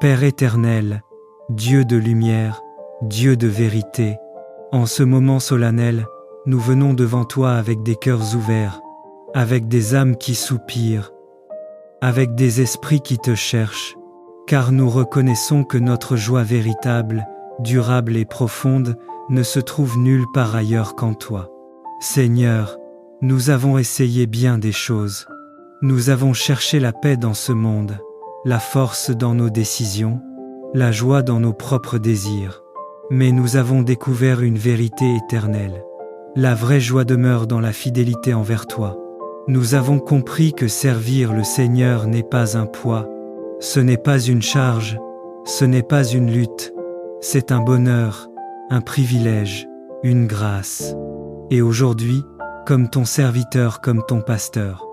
Père éternel, Dieu de lumière, Dieu de vérité, en ce moment solennel, nous venons devant toi avec des cœurs ouverts, avec des âmes qui soupirent, avec des esprits qui te cherchent, car nous reconnaissons que notre joie véritable, durable et profonde ne se trouve nulle part ailleurs qu'en toi. Seigneur, nous avons essayé bien des choses. Nous avons cherché la paix dans ce monde, la force dans nos décisions, la joie dans nos propres désirs. Mais nous avons découvert une vérité éternelle. La vraie joie demeure dans la fidélité envers toi. Nous avons compris que servir le Seigneur n'est pas un poids, ce n'est pas une charge, ce n'est pas une lutte, c'est un bonheur, un privilège, une grâce. Et aujourd'hui, comme ton serviteur, comme ton pasteur,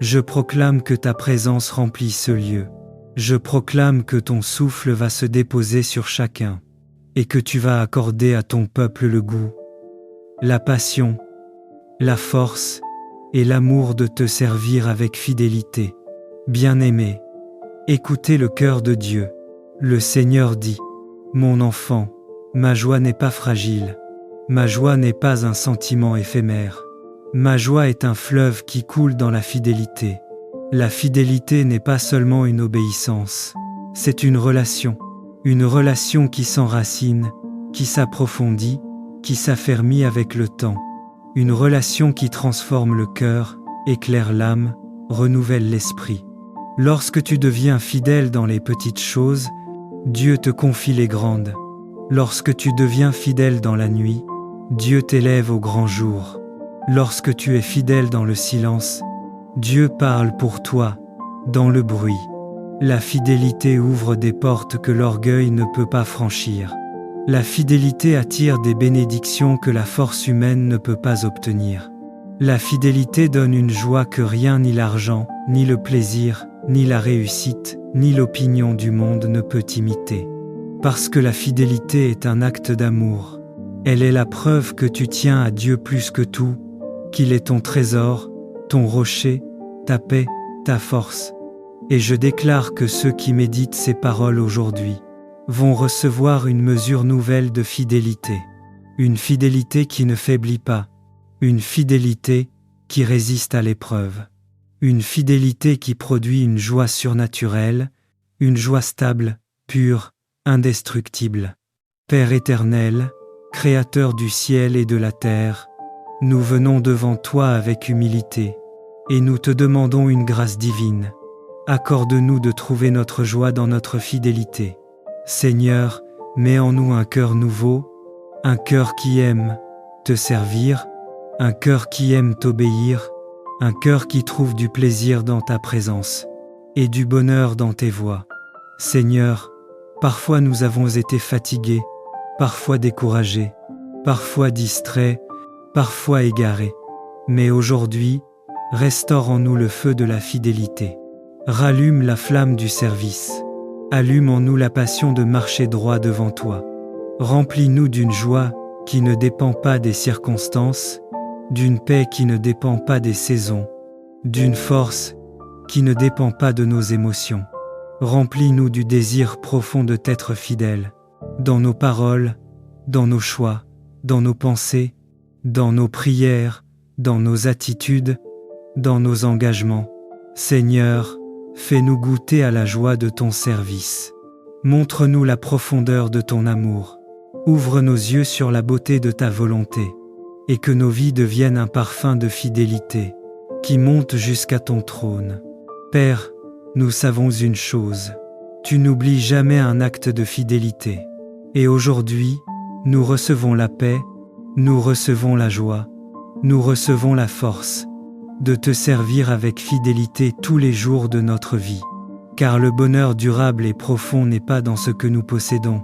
je proclame que ta présence remplit ce lieu. Je proclame que ton souffle va se déposer sur chacun et que tu vas accorder à ton peuple le goût, la passion, la force et l'amour de te servir avec fidélité. Bien-aimé, écoutez le cœur de Dieu. Le Seigneur dit, « Mon enfant, ma joie n'est pas fragile, ma joie n'est pas un sentiment éphémère. Ma joie est un fleuve qui coule dans la fidélité. La fidélité n'est pas seulement une obéissance, c'est une relation qui s'enracine, qui s'approfondit, qui s'affermit avec le temps. Une relation qui transforme le cœur, éclaire l'âme, renouvelle l'esprit. Lorsque tu deviens fidèle dans les petites choses, Dieu te confie les grandes. Lorsque tu deviens fidèle dans la nuit, Dieu t'élève au grand jour. Lorsque tu es fidèle dans le silence, Dieu parle pour toi, dans le bruit. La fidélité ouvre des portes que l'orgueil ne peut pas franchir. La fidélité attire des bénédictions que la force humaine ne peut pas obtenir. La fidélité donne une joie que rien, ni l'argent, ni le plaisir, ni la réussite, ni l'opinion du monde ne peut imiter. Parce que la fidélité est un acte d'amour. Elle est la preuve que tu tiens à Dieu plus que tout, qu'il est ton trésor, ton rocher, ta paix, ta force. Et je déclare que ceux qui méditent ces paroles aujourd'hui vont recevoir une mesure nouvelle de fidélité. Une fidélité qui ne faiblit pas. Une fidélité qui résiste à l'épreuve. Une fidélité qui produit une joie surnaturelle, une joie stable, pure, indestructible. Père éternel, Créateur du ciel et de la terre, nous venons devant toi avec humilité, et nous te demandons une grâce divine. Accorde-nous de trouver notre joie dans notre fidélité. Seigneur, mets en nous un cœur nouveau, un cœur qui aime te servir, un cœur qui aime t'obéir, un cœur qui trouve du plaisir dans ta présence et du bonheur dans tes voies. Seigneur, parfois nous avons été fatigués, parfois découragés, parfois distraits, parfois égarés. Mais aujourd'hui, restaure en nous le feu de la fidélité. Rallume la flamme du service. Allume en nous la passion de marcher droit devant toi. Remplis-nous d'une joie qui ne dépend pas des circonstances, d'une paix qui ne dépend pas des saisons, d'une force qui ne dépend pas de nos émotions. Remplis-nous du désir profond de t'être fidèle, dans nos paroles, dans nos choix, dans nos pensées, dans nos prières, dans nos attitudes, dans nos engagements. Seigneur, fais-nous goûter à la joie de ton service. Montre-nous la profondeur de ton amour. Ouvre nos yeux sur la beauté de ta volonté, et que nos vies deviennent un parfum de fidélité, qui monte jusqu'à ton trône. Père, nous savons une chose, tu n'oublies jamais un acte de fidélité. Et aujourd'hui, nous recevons la paix, nous recevons la joie, nous recevons la force de te servir avec fidélité tous les jours de notre vie. Car le bonheur durable et profond n'est pas dans ce que nous possédons,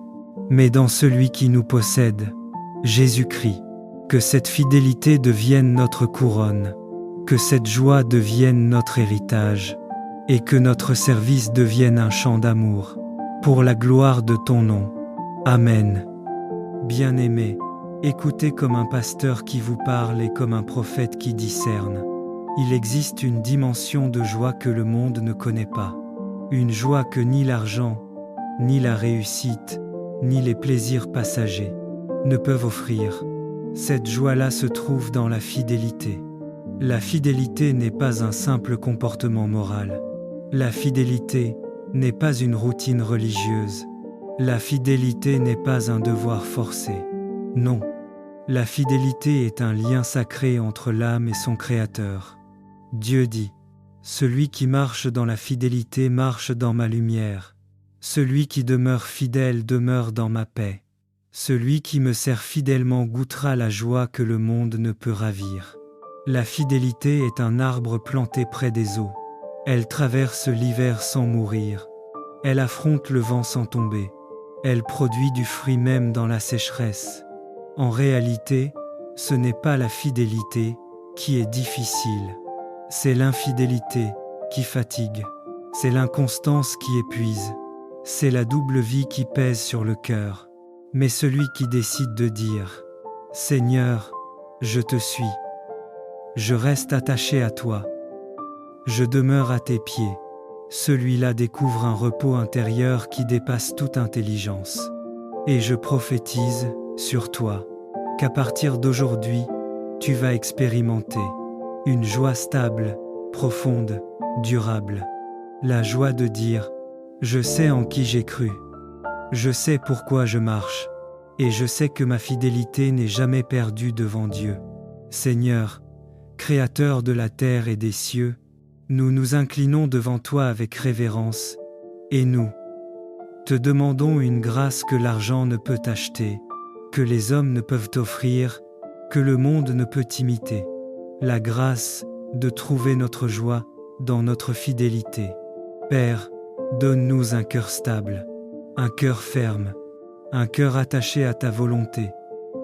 mais dans celui qui nous possède, Jésus-Christ. Que cette fidélité devienne notre couronne, que cette joie devienne notre héritage, et que notre service devienne un chant d'amour, pour la gloire de ton nom. Amen. Bien-aimés, écoutez comme un pasteur qui vous parle et comme un prophète qui discerne. Il existe une dimension de joie que le monde ne connaît pas. une joie que ni l'argent, ni la réussite, ni les plaisirs passagers ne peuvent offrir. Cette joie-là se trouve dans la fidélité. La fidélité n'est pas un simple comportement moral. La fidélité n'est pas une routine religieuse. La fidélité n'est pas un devoir forcé. Non. La fidélité est un lien sacré entre l'âme et son Créateur. Dieu dit : « Celui qui marche dans la fidélité marche dans ma lumière. Celui qui demeure fidèle demeure dans ma paix. Celui qui me sert fidèlement goûtera la joie que le monde ne peut ravir. » La fidélité est un arbre planté près des eaux. Elle traverse l'hiver sans mourir. Elle affronte le vent sans tomber. Elle produit du fruit même dans la sécheresse. En réalité, ce n'est pas la fidélité qui est difficile. C'est l'infidélité qui fatigue. C'est l'inconstance qui épuise. C'est la double vie qui pèse sur le cœur. Mais celui qui décide de dire : « Seigneur, je te suis. Je reste attaché à toi. Je demeure à tes pieds. » Celui-là découvre un repos intérieur qui dépasse toute intelligence. Et je prophétise sur toi qu'à partir d'aujourd'hui, tu vas expérimenter une joie stable, profonde, durable. La joie de dire : je sais en qui j'ai cru. Je sais pourquoi je marche. Et je sais que ma fidélité n'est jamais perdue devant Dieu. Seigneur, Créateur de la terre et des cieux, nous nous inclinons devant toi avec révérence, et nous te demandons une grâce que l'argent ne peut acheter, que les hommes ne peuvent offrir, que le monde ne peut imiter. La grâce de trouver notre joie dans notre fidélité. Père, donne-nous un cœur stable, un cœur ferme, un cœur attaché à ta volonté,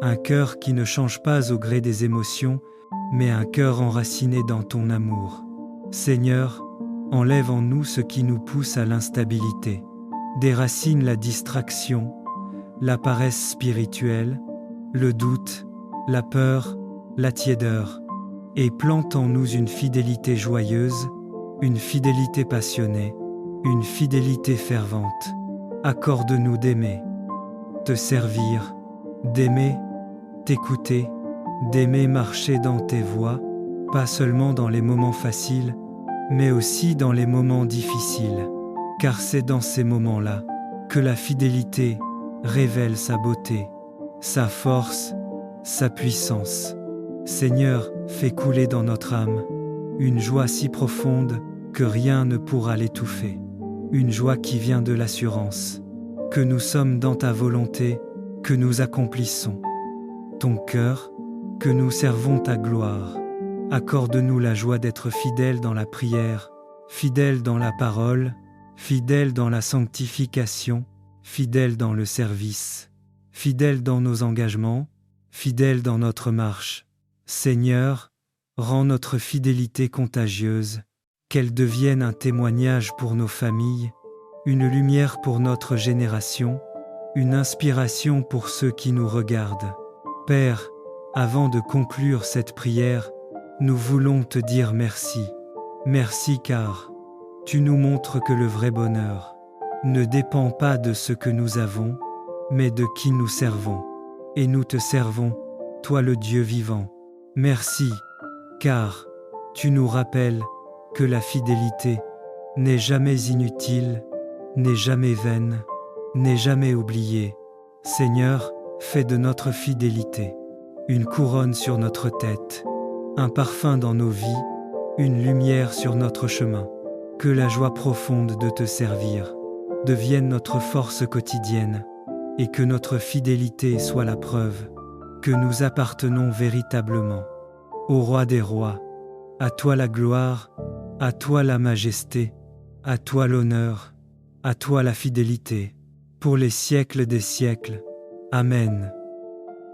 un cœur qui ne change pas au gré des émotions, mais un cœur enraciné dans ton amour. Seigneur, enlève en nous ce qui nous pousse à l'instabilité. Déracine la distraction, la paresse spirituelle, le doute, la peur, la tiédeur, et plante en nous une fidélité joyeuse, une fidélité passionnée, une fidélité fervente. Accorde-nous d'aimer, te servir, d'aimer, t'écouter, d'aimer marcher dans tes voies, pas seulement dans les moments faciles, mais aussi dans les moments difficiles, car c'est dans ces moments-là que la fidélité révèle sa beauté, sa force, sa puissance. Seigneur, fais couler dans notre âme une joie si profonde que rien ne pourra l'étouffer, une joie qui vient de l'assurance que nous sommes dans ta volonté, que nous accomplissons ton cœur, que nous servons ta gloire. Accorde-nous la joie d'être fidèles dans la prière, fidèles dans la parole, fidèles dans la sanctification, fidèles dans le service, fidèles dans nos engagements, fidèles dans notre marche. Seigneur, rends notre fidélité contagieuse, qu'elle devienne un témoignage pour nos familles, une lumière pour notre génération, une inspiration pour ceux qui nous regardent. Père, avant de conclure cette prière, nous voulons te dire merci. Merci car tu nous montres que le vrai bonheur ne dépend pas de ce que nous avons, mais de qui nous servons. Et nous te servons, toi le Dieu vivant. Merci, car tu nous rappelles que la fidélité n'est jamais inutile, n'est jamais vaine, n'est jamais oubliée. Seigneur, fais de notre fidélité une couronne sur notre tête, un parfum dans nos vies, une lumière sur notre chemin. Que la joie profonde de te servir devienne notre force quotidienne et que notre fidélité soit la preuve que nous appartenons véritablement au Roi des rois. À toi la gloire, à toi la majesté, à toi l'honneur, à toi la fidélité, pour les siècles des siècles. Amen.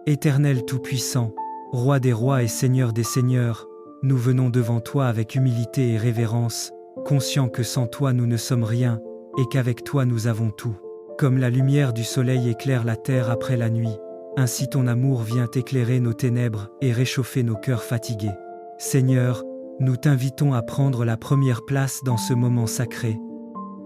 Éternel Tout-Puissant, Roi des rois et Seigneur des seigneurs, nous venons devant toi avec humilité et révérence, conscients que sans toi nous ne sommes rien, et qu'avec toi nous avons tout. Comme la lumière du soleil éclaire la terre après la nuit, ainsi ton amour vient éclairer nos ténèbres et réchauffer nos cœurs fatigués. Seigneur, nous t'invitons à prendre la première place dans ce moment sacré.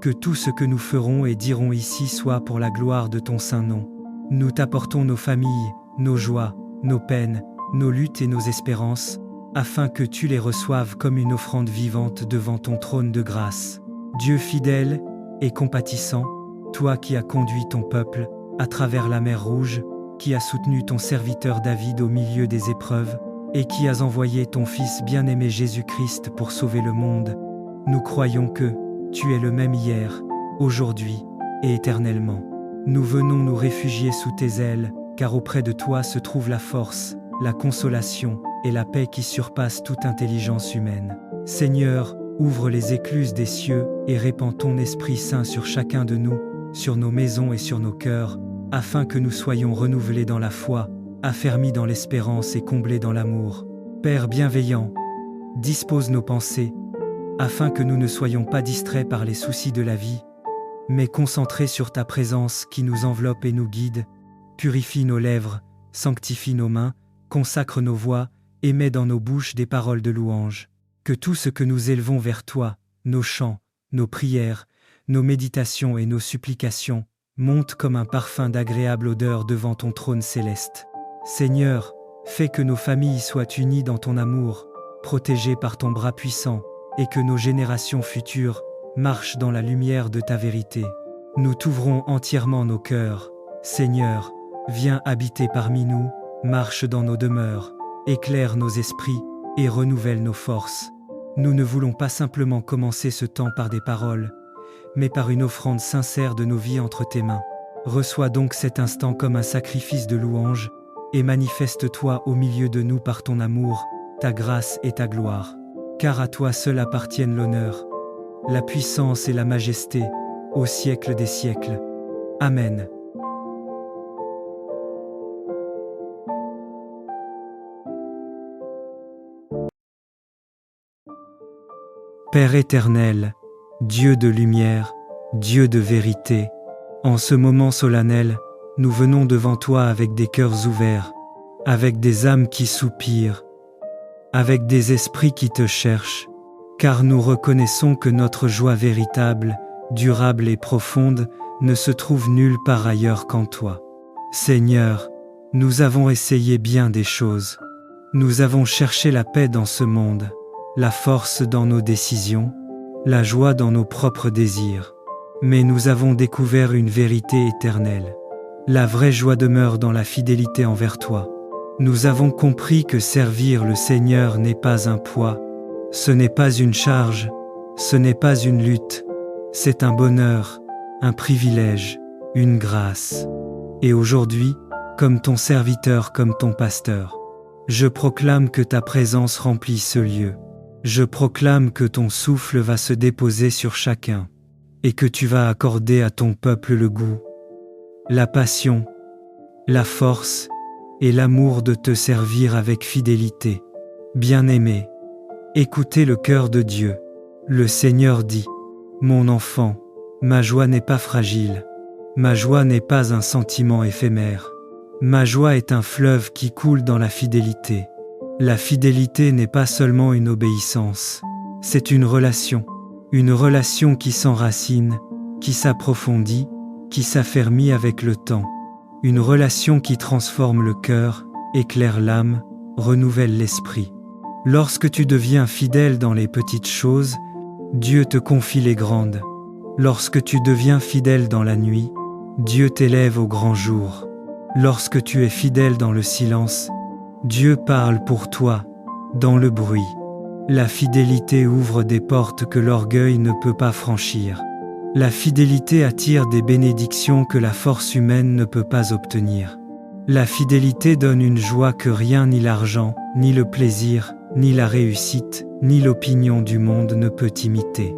Que tout ce que nous ferons et dirons ici soit pour la gloire de ton saint nom. Nous t'apportons nos familles, nos joies, nos peines, nos luttes et nos espérances, afin que tu les reçoives comme une offrande vivante devant ton trône de grâce. Dieu fidèle et compatissant, toi qui as conduit ton peuple à travers la mer Rouge, qui as soutenu ton serviteur David au milieu des épreuves, et qui as envoyé ton Fils bien-aimé Jésus-Christ pour sauver le monde, nous croyons que tu es le même hier, aujourd'hui et éternellement. Nous venons nous réfugier sous tes ailes, car auprès de toi se trouve la force, la consolation et la paix qui surpassent toute intelligence humaine. Seigneur, ouvre les écluses des cieux et répands ton Esprit Saint sur chacun de nous, sur nos maisons et sur nos cœurs, afin que nous soyons renouvelés dans la foi, affermis dans l'espérance et comblés dans l'amour. Père bienveillant, dispose nos pensées, afin que nous ne soyons pas distraits par les soucis de la vie, mais concentrés sur ta présence qui nous enveloppe et nous guide. Purifie nos lèvres, sanctifie nos mains, consacre nos voix, et mets dans nos bouches des paroles de louange. Que tout ce que nous élevons vers toi, nos chants, nos prières, nos méditations et nos supplications, monte comme un parfum d'agréable odeur devant ton trône céleste. Seigneur, fais que nos familles soient unies dans ton amour, protégées par ton bras puissant, et que nos générations futures marchent dans la lumière de ta vérité. Nous t'ouvrons entièrement nos cœurs. Seigneur, viens habiter parmi nous, marche dans nos demeures, éclaire nos esprits et renouvelle nos forces. Nous ne voulons pas simplement commencer ce temps par des paroles, mais par une offrande sincère de nos vies entre tes mains. Reçois donc cet instant comme un sacrifice de louange, et manifeste-toi au milieu de nous par ton amour, ta grâce et ta gloire. Car à toi seul appartiennent l'honneur, la puissance et la majesté, au siècle des siècles. Amen. Père éternel, Dieu de lumière, Dieu de vérité, en ce moment solennel, nous venons devant toi avec des cœurs ouverts, avec des âmes qui soupirent, avec des esprits qui te cherchent, car nous reconnaissons que notre joie véritable, durable et profonde ne se trouve nulle part ailleurs qu'en toi. Seigneur, nous avons essayé bien des choses. Nous avons cherché la paix dans ce monde, la force dans nos décisions, la joie dans nos propres désirs. Mais nous avons découvert une vérité éternelle. La vraie joie demeure dans la fidélité envers toi. Nous avons compris que servir le Seigneur n'est pas un poids, ce n'est pas une charge, ce n'est pas une lutte, c'est un bonheur, un privilège, une grâce. Et aujourd'hui, comme ton serviteur, comme ton pasteur, je proclame que ta présence remplit ce lieu. Je proclame que ton souffle va se déposer sur chacun, et que tu vas accorder à ton peuple le goût, la passion, la force et l'amour de te servir avec fidélité. Bien-aimé, écoutez le cœur de Dieu. Le Seigneur dit, « Mon enfant, ma joie n'est pas fragile, ma joie n'est pas un sentiment éphémère. Ma joie est un fleuve qui coule dans la fidélité. La fidélité n'est pas seulement une obéissance, c'est une relation qui s'enracine, qui s'approfondit, qui s'affermit avec le temps. Une relation qui transforme le cœur, éclaire l'âme, renouvelle l'esprit. Lorsque tu deviens fidèle dans les petites choses, Dieu te confie les grandes. Lorsque tu deviens fidèle dans la nuit, Dieu t'élève au grand jour. Lorsque tu es fidèle dans le silence, Dieu parle pour toi, dans le bruit. La fidélité ouvre des portes que l'orgueil ne peut pas franchir. La fidélité attire des bénédictions que la force humaine ne peut pas obtenir. La fidélité donne une joie que rien, ni l'argent, ni le plaisir, ni la réussite, ni l'opinion du monde ne peut imiter.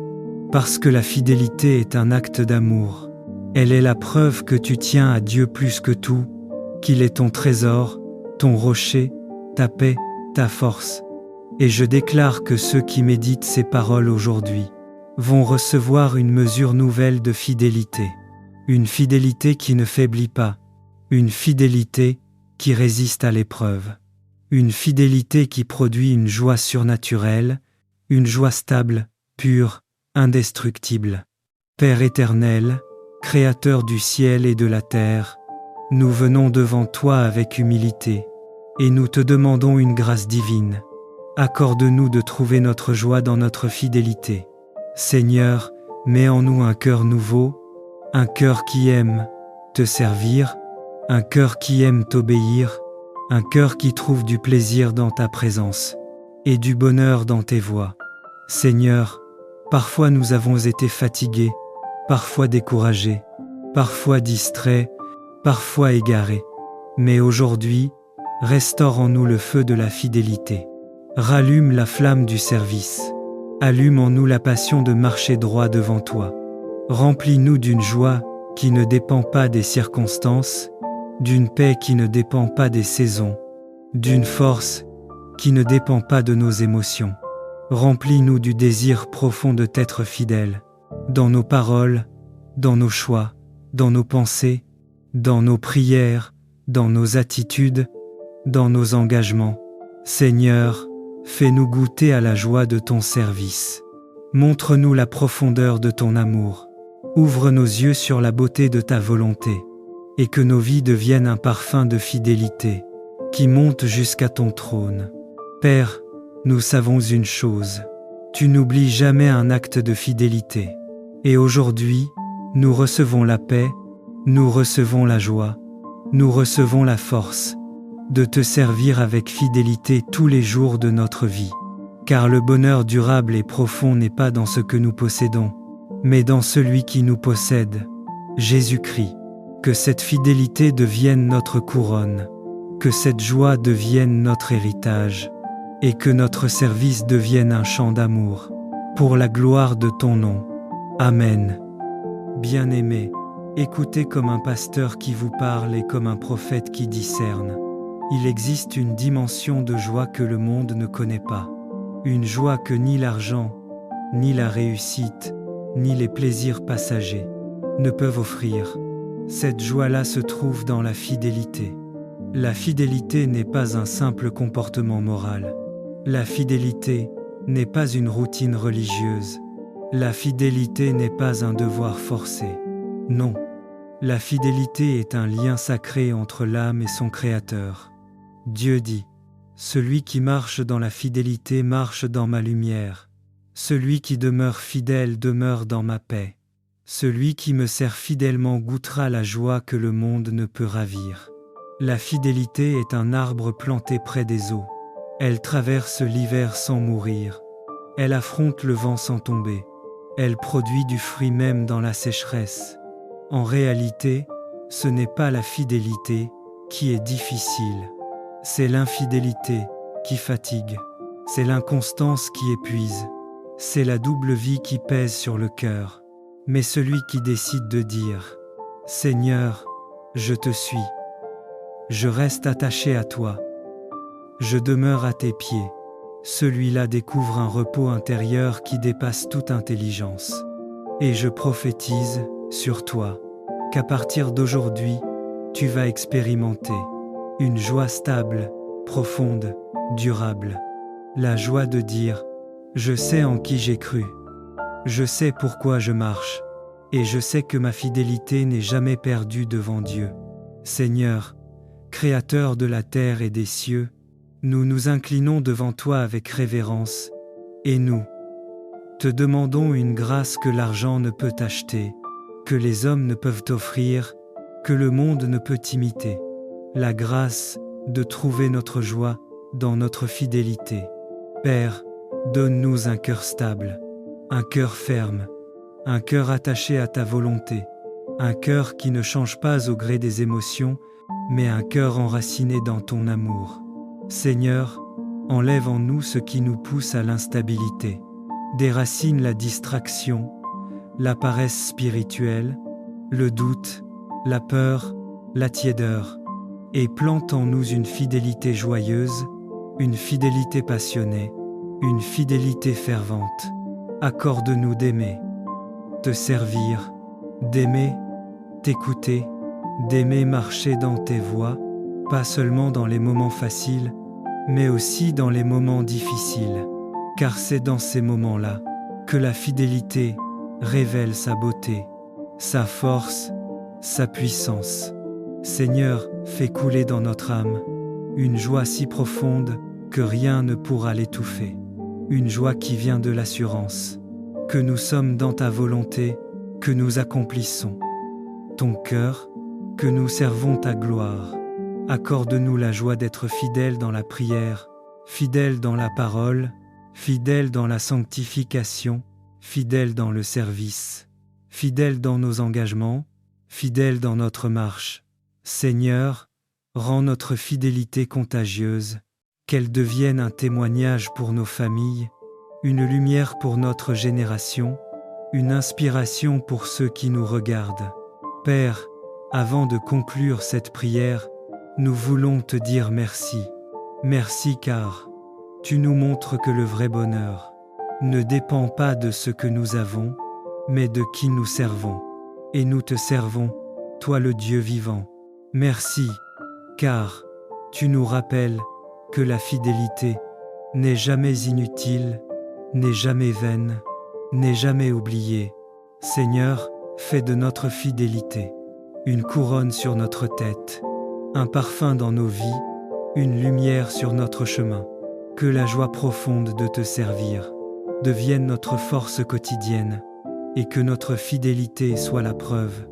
Parce que la fidélité est un acte d'amour. Elle est la preuve que tu tiens à Dieu plus que tout, qu'il est ton trésor, ton rocher, ta paix, ta force. Et je déclare que ceux qui méditent ces paroles aujourd'hui vont recevoir une mesure nouvelle de fidélité. Une fidélité qui ne faiblit pas. Une fidélité qui résiste à l'épreuve. Une fidélité qui produit une joie surnaturelle, une joie stable, pure, indestructible. Père éternel, Créateur du ciel et de la terre, nous venons devant toi avec humilité, et nous te demandons une grâce divine. Accorde-nous de trouver notre joie dans notre fidélité. Seigneur, mets en nous un cœur nouveau, un cœur qui aime te servir, un cœur qui aime t'obéir, un cœur qui trouve du plaisir dans ta présence et du bonheur dans tes voies. Seigneur, parfois nous avons été fatigués, parfois découragés, parfois distraits, parfois égarés. Mais aujourd'hui, restaure en nous le feu de la fidélité. Rallume la flamme du service. Allume en nous la passion de marcher droit devant toi. Remplis-nous d'une joie qui ne dépend pas des circonstances, d'une paix qui ne dépend pas des saisons, d'une force qui ne dépend pas de nos émotions. Remplis-nous du désir profond de t'être fidèle, dans nos paroles, dans nos choix, dans nos pensées, dans nos prières, dans nos attitudes, dans nos engagements. Seigneur, fais-nous goûter à la joie de ton service. Montre-nous la profondeur de ton amour. Ouvre nos yeux sur la beauté de ta volonté, et que nos vies deviennent un parfum de fidélité, qui monte jusqu'à ton trône. Père, nous savons une chose, tu n'oublies jamais un acte de fidélité. Et aujourd'hui, nous recevons la paix, nous recevons la joie, nous recevons la force de te servir avec fidélité tous les jours de notre vie. Car le bonheur durable et profond n'est pas dans ce que nous possédons, mais dans celui qui nous possède, Jésus-Christ. Que cette fidélité devienne notre couronne, que cette joie devienne notre héritage, et que notre service devienne un chant d'amour, pour la gloire de ton nom. Amen. Bien-aimés, écoutez comme un pasteur qui vous parle et comme un prophète qui discerne. Il existe une dimension de joie que le monde ne connaît pas. Une joie que ni l'argent, ni la réussite, ni les plaisirs passagers ne peuvent offrir. Cette joie-là se trouve dans la fidélité. La fidélité n'est pas un simple comportement moral. La fidélité n'est pas une routine religieuse. La fidélité n'est pas un devoir forcé. Non. La fidélité est un lien sacré entre l'âme et son Créateur. Dieu dit : « Celui qui marche dans la fidélité marche dans ma lumière. Celui qui demeure fidèle demeure dans ma paix. Celui qui me sert fidèlement goûtera la joie que le monde ne peut ravir. » La fidélité est un arbre planté près des eaux. Elle traverse l'hiver sans mourir. Elle affronte le vent sans tomber. Elle produit du fruit même dans la sécheresse. En réalité, ce n'est pas la fidélité qui est difficile. C'est l'infidélité qui fatigue. C'est l'inconstance qui épuise. C'est la double vie qui pèse sur le cœur. Mais celui qui décide de dire : « Seigneur, je te suis. Je reste attaché à toi. Je demeure à tes pieds. » Celui-là découvre un repos intérieur qui dépasse toute intelligence. Et je prophétise sur toi qu'à partir d'aujourd'hui, tu vas expérimenter une joie stable, profonde, durable. La joie de dire : « Je sais en qui j'ai cru. Je sais pourquoi je marche. Et je sais que ma fidélité n'est jamais perdue devant Dieu. » Seigneur, Créateur de la terre et des cieux, nous nous inclinons devant toi avec révérence, et nous te demandons une grâce que l'argent ne peut acheter, que les hommes ne peuvent offrir, que le monde ne peut imiter. La grâce de trouver notre joie dans notre fidélité. Père, donne-nous un cœur stable, un cœur ferme, un cœur attaché à ta volonté, un cœur qui ne change pas au gré des émotions, mais un cœur enraciné dans ton amour. Seigneur, enlève en nous ce qui nous pousse à l'instabilité. Déracine la distraction, la paresse spirituelle, le doute, la peur, la tiédeur, et plante en nous une fidélité joyeuse, une fidélité passionnée, une fidélité fervente. Accorde-nous d'aimer, te servir, d'aimer, t'écouter, d'aimer marcher dans tes voies, pas seulement dans les moments faciles, mais aussi dans les moments difficiles, car c'est dans ces moments-là que la fidélité révèle sa beauté, sa force, sa puissance. Seigneur, fais couler dans notre âme une joie si profonde que rien ne pourra l'étouffer. Une joie qui vient de l'assurance que nous sommes dans ta volonté, que nous accomplissons ton cœur, que nous servons ta gloire. Accorde-nous la joie d'être fidèles dans la prière, fidèles dans la parole, fidèles dans la sanctification, fidèles dans le service, fidèles dans nos engagements, fidèles dans notre marche. Seigneur, rends notre fidélité contagieuse, qu'elle devienne un témoignage pour nos familles, une lumière pour notre génération, une inspiration pour ceux qui nous regardent. Père, avant de conclure cette prière, nous voulons te dire merci. Merci car tu nous montres que le vrai bonheur ne dépend pas de ce que nous avons, mais de qui nous servons. Et nous te servons, toi le Dieu vivant. Merci, car tu nous rappelles que la fidélité n'est jamais inutile, n'est jamais vaine, n'est jamais oubliée. Seigneur, fais de notre fidélité une couronne sur notre tête, un parfum dans nos vies, une lumière sur notre chemin. Que la joie profonde de te servir devienne notre force quotidienne et que notre fidélité soit la preuve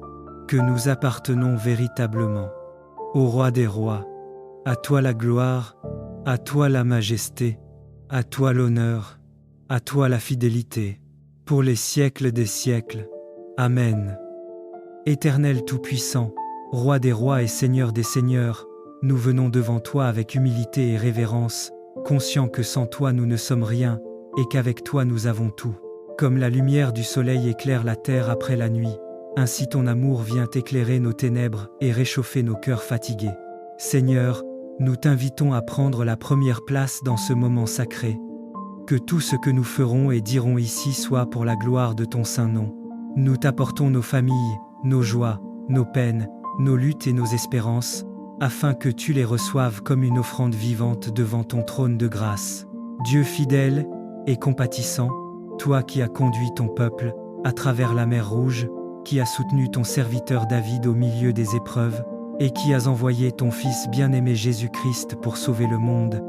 que nous appartenons véritablement au Roi des rois. À toi la gloire, à toi la majesté, à toi l'honneur, à toi la fidélité, pour les siècles des siècles. Amen. Éternel Tout-Puissant, Roi des rois et Seigneur des seigneurs, nous venons devant toi avec humilité et révérence, conscients que sans toi nous ne sommes rien, et qu'avec toi nous avons tout. Comme la lumière du soleil éclaire la terre après la nuit, ainsi ton amour vient éclairer nos ténèbres et réchauffer nos cœurs fatigués. Seigneur, nous t'invitons à prendre la première place dans ce moment sacré. Que tout ce que nous ferons et dirons ici soit pour la gloire de ton saint nom. Nous t'apportons nos familles, nos joies, nos peines, nos luttes et nos espérances, afin que tu les reçoives comme une offrande vivante devant ton trône de grâce. Dieu fidèle et compatissant, toi qui as conduit ton peuple à travers la mer Rouge, qui as soutenu ton serviteur David au milieu des épreuves, et qui as envoyé ton Fils bien-aimé Jésus-Christ pour sauver le monde,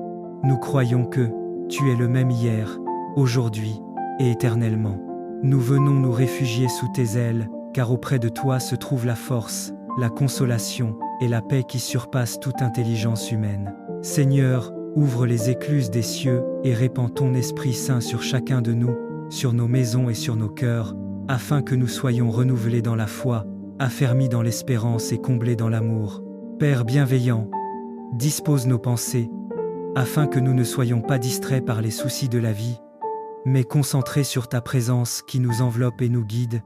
nous croyons que tu es le même hier, aujourd'hui et éternellement. Nous venons nous réfugier sous tes ailes, car auprès de toi se trouve la force, la consolation et la paix qui surpassent toute intelligence humaine. Seigneur, ouvre les écluses des cieux et répands ton Esprit Saint sur chacun de nous, sur nos maisons et sur nos cœurs, afin que nous soyons renouvelés dans la foi, affermis dans l'espérance et comblés dans l'amour. Père bienveillant, dispose nos pensées, afin que nous ne soyons pas distraits par les soucis de la vie, mais concentrés sur ta présence qui nous enveloppe et nous guide.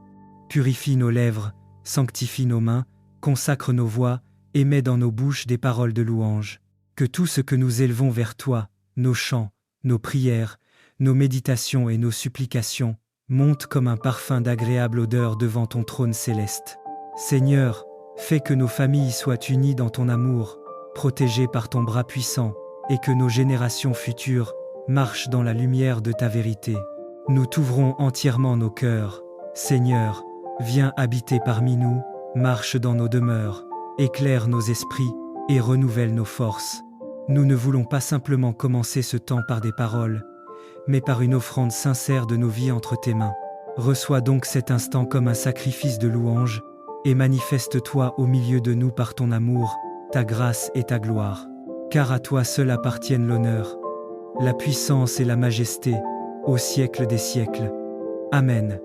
Purifie nos lèvres, sanctifie nos mains, consacre nos voix, et mets dans nos bouches des paroles de louange. Que tout ce que nous élevons vers toi, nos chants, nos prières, nos méditations et nos supplications, monte comme un parfum d'agréable odeur devant ton trône céleste. Seigneur, fais que nos familles soient unies dans ton amour, protégées par ton bras puissant, et que nos générations futures marchent dans la lumière de ta vérité. Nous t'ouvrons entièrement nos cœurs. Seigneur, viens habiter parmi nous, marche dans nos demeures, éclaire nos esprits et renouvelle nos forces. Nous ne voulons pas simplement commencer ce temps par des paroles, mais par une offrande sincère de nos vies entre tes mains. Reçois donc cet instant comme un sacrifice de louange, et manifeste-toi au milieu de nous par ton amour, ta grâce et ta gloire. Car à toi seul appartiennent l'honneur, la puissance et la majesté, au siècle des siècles. Amen.